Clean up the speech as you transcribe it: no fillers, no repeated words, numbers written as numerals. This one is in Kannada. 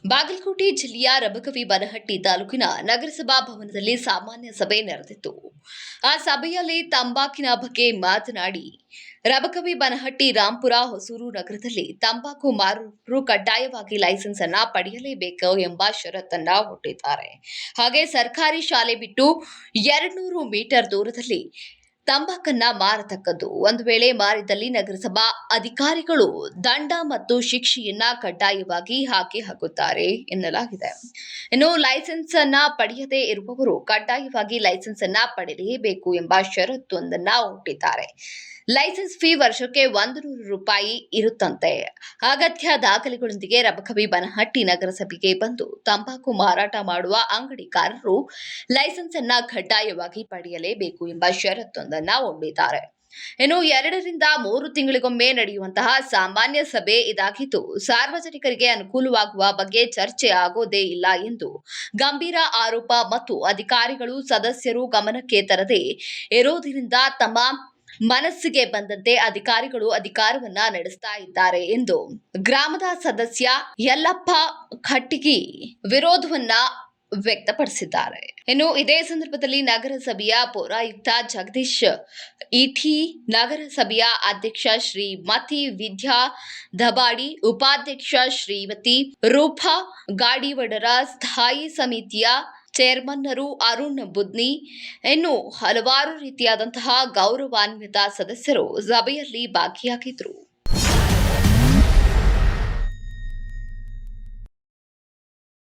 ಬಾಗಲಕೋಟೆ ಜಿಲ್ಲೆಯ ರಬಕವಿ ಬನಹಟ್ಟಿ ತಾಲೂಕಿನ ನಗರಸಭಾ ಭವನದಲ್ಲಿ ಸಾಮಾನ್ಯ ಸಭೆ ನಡೆದಿತ್ತು. ಆ ಸಭೆಯಲ್ಲಿ ತಂಬಾಕಿನ ಬಗ್ಗೆ ಮಾತನಾಡಿ, ರಬಕವಿ ಬನಹಟ್ಟಿ, ರಾಂಪುರ, ಹೊಸೂರು ನಗರದಲ್ಲಿ ತಂಬಾಕು ಮಾರುವವರು ಕಡ್ಡಾಯವಾಗಿ ಲೈಸೆನ್ಸ್ ಅನ್ನ ಪಡೆಯಲೇಬೇಕು ಎಂಬ ಷರತ್ತನ್ನ ಒಡ್ಡಿದ್ದಾರೆ. ಹಾಗೆ ಸರ್ಕಾರಿ ಶಾಲೆ ಬಿಟ್ಟು 200 ಮೀಟರ್ ದೂರದಲ್ಲಿ ತಂಬಾಕನ್ನ ಮಾರತಕ್ಕದ್ದು. ಒಂದು ವೇಳೆ ಮಾರಿದಲ್ಲಿ ನಗರಸಭಾ ಅಧಿಕಾರಿಗಳು ದಂಡ ಮತ್ತು ಶಿಕ್ಷೆಯನ್ನ ಕಡ್ಡಾಯವಾಗಿ ಹಾಕುತ್ತಾರೆ ಎನ್ನಲಾಗಿದೆ. ಇನ್ನು ಲೈಸೆನ್ಸ್ ಅನ್ನ ಪಡೆಯದೇ ಇರುವವರು ಕಡ್ಡಾಯವಾಗಿ ಲೈಸೆನ್ಸ್ ಅನ್ನ ಪಡೆಯಲೇಬೇಕು ಎಂಬ ಷರತ್ತೊಂದನ್ನ ಒಡ್ಡಿದ್ದಾರೆ. ಲೈಸೆನ್ಸ್ ಫೀ ವರ್ಷಕ್ಕೆ 100 ರೂಪಾಯಿ ಇರುತ್ತಂತೆ. ಅಗತ್ಯ ದಾಖಲೆಗಳೊಂದಿಗೆ ರಬಕವಿ ಬನಹಟ್ಟಿ ನಗರಸಭೆಗೆ ಬಂದು ತಂಬಾಕು ಮಾರಾಟ ಮಾಡುವ ಅಂಗಡಿಕಾರರು ಲೈಸೆನ್ಸ್ ಅನ್ನ ಕಡ್ಡಾಯವಾಗಿ ಪಡೆಯಲೇಬೇಕು ಎಂಬ ಷರತ್ತೊಂದನ್ನ ಒಡ್ಡಿದ್ದಾರೆ. ಇನ್ನು 2 ರಿಂದ 3 ತಿಂಗಳಿಗೊಮ್ಮೆ ನಡೆಯುವಂತಹ ಸಾಮಾನ್ಯ ಸಭೆ ಇದಾಗಿದ್ದು, ಸಾರ್ವಜನಿಕರಿಗೆ ಅನುಕೂಲವಾಗುವ ಬಗ್ಗೆ ಚರ್ಚೆ ಆಗೋದೇ ಇಲ್ಲ ಎಂದು ಗಂಭೀರ ಆರೋಪ ಮತ್ತು ಅಧಿಕಾರಿಗಳು ಸದಸ್ಯರು ಗಮನಕ್ಕೆ ತರದೇ ಇರೋದ್ರಿಂದ ತಮ್ಮ ಮನಸ್ಸಿಗೆ ಬಂದಂತೆ ಅಧಿಕಾರಿಗಳು ಅಧಿಕಾರವನ್ನ ನಡೆಸ್ತಾ ಇದ್ದಾರೆ ಎಂದು ಗ್ರಾಮದ ಸದಸ್ಯ ಯಲ್ಲಪ್ಪ ಖಟ್ಟಿಗಿ ವಿರೋಧವನ್ನ ವ್ಯಕ್ತಪಡಿಸಿದ್ದಾರೆ. ಇನ್ನು ಇದೇ ಸಂದರ್ಭದಲ್ಲಿ ನಗರಸಭೆಯ ಪೌರಾಯುಕ್ತ ಜಗದೀಶ್ ಇಠಿ, ನಗರಸಭೆಯ ಅಧ್ಯಕ್ಷ ಶ್ರೀಮತಿ ವಿದ್ಯಾ ದಬಾಡಿ, ಉಪಾಧ್ಯಕ್ಷ ಶ್ರೀಮತಿ ರೂಪಾ ಗಾಡಿವಡರ, ಸ್ಥಾಯಿ ಸಮಿತಿಯ ಚೇರ್ಮನ್ನರು ಅರುಣ್ ಬುದ್ನಿ, ಇನ್ನು ಹಲವಾರು ರೀತಿಯಾದಂತಹ ಗೌರವಾನ್ವಿತ ಸದಸ್ಯರು ಸಭೆಯಲ್ಲಿ ಭಾಗಿಯಾಗಿದ್ದರು.